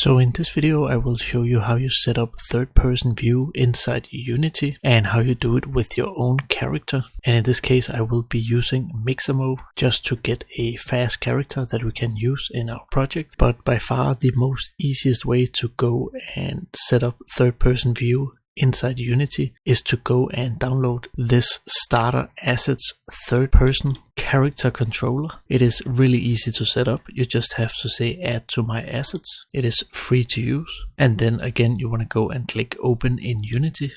So in this video I will show you how you set up third-person view inside Unity and how you do it with your own character. And in this case I will be using Mixamo just to get a fast character that we can use in our project. But by far the most easiest way to go and set up third-person view inside Unity is to go and download this starter assets third person character controller. It is really easy to set up. You just have to say add to my assets. It is free to use, and then again you want to go and click open in Unity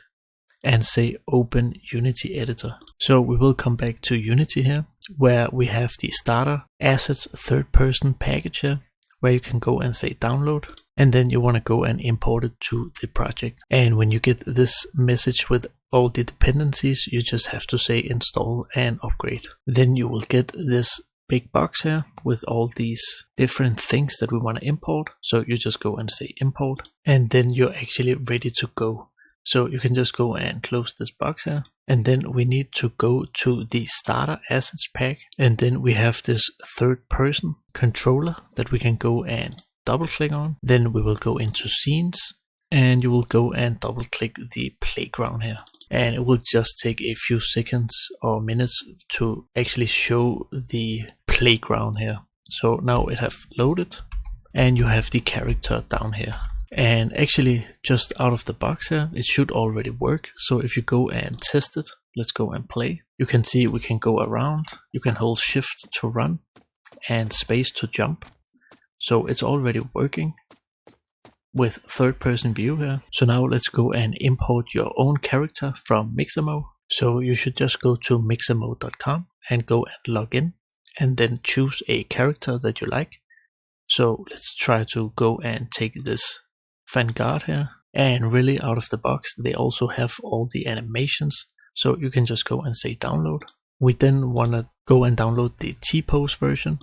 and say open Unity editor. So we will come back to Unity here where we have the starter assets third person package here, where you can go and say download, and then you want to go and import it to the project. And when you get this message with all the dependencies, you just have to say install and upgrade. Then you will get this big box here with all these different things that we want to import. So you just go and say import, and then you're actually ready to go. So you can just go and close this box here, and then we need to go to the starter assets pack, and then we have this third person controller that we can go and double click on. Then we will go into scenes, and you will go and double click the playground here, and it will just take a few seconds or minutes to actually show the playground here. So now it have loaded and you have the character down here. And actually just out of the box here it should already work. So if you go and test it, let's go and play. You can see we can go around, you can hold shift to run and space to jump. So it's already working with third person view here. So now let's go and import your own character from Mixamo. So you should just go to mixamo.com and go and log in, and then choose a character that you like. So let's try to go and take this Vanguard here, and really out of the box they also have all the animations, so you can just go and say download. We then want to go and download the T-Pose version,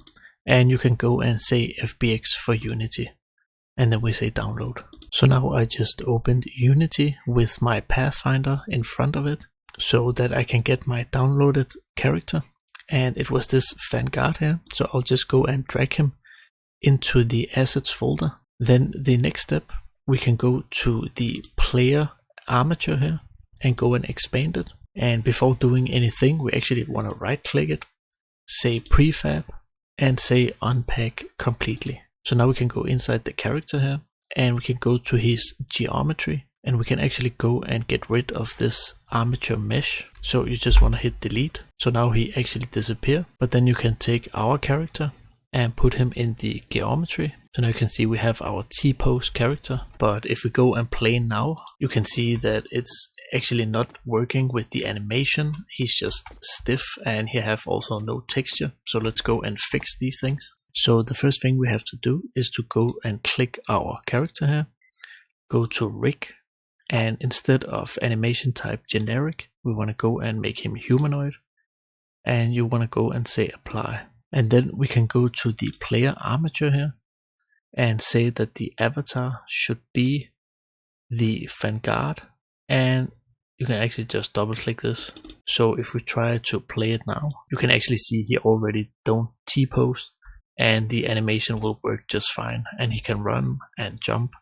and you can go and say FBX for Unity, and then we say download. So now I just opened Unity with my Pathfinder in front of it so that I can get my downloaded character, and it was this Vanguard here. So I'll just go and drag him into the assets folder. Then the next step, we can go to the player armature here and go and expand it. And before doing anything, we actually want to right click it, say prefab, and say unpack completely. So now we can go inside the character here, and we can go to his geometry, and we can actually go and get rid of this armature mesh. So you just want to hit delete. So now he actually disappear, but then you can take our character and put him in the geometry. So now you can see we have our T-Pose character, but if we go and play now, you can see that it's actually not working with the animation. He's just stiff and he have also no texture. So let's go and fix these things. So the first thing we have to do is to go and click our character here, go to rig, and instead of animation type generic, we want to go and make him humanoid, and you want to go and say apply. And then we can go to the player armature here and say that the avatar should be the Vanguard, and you can actually just double click this. So if we try to play it now, you can actually see he already don't T-pose, and the animation will work just fine, and he can run and jump.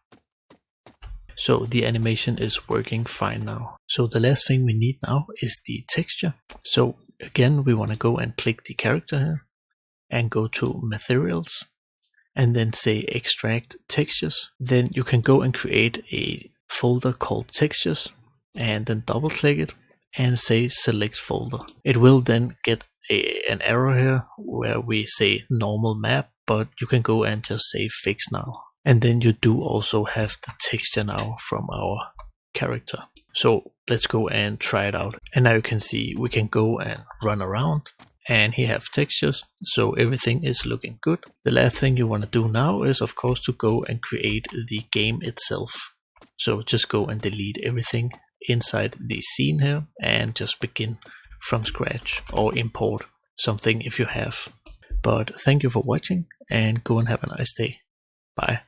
So the animation is working fine now. So the last thing we need now is the texture. So again we want to go and click the character here and go to materials, and then say extract textures. Then you can go and create a folder called textures, and then double click it and say select folder. It will then get an error here where we say normal map, but you can go and just say fix now. And then you do also have the texture now from our character. So let's go and try it out. And now you can see we can go and run around, and he have textures, so everything is looking good. The last thing you want to do now is of course to go and create the game itself. So just go and delete everything inside the scene here and just begin from scratch, or import something if you have. But thank you for watching, and go and have a nice day. Bye.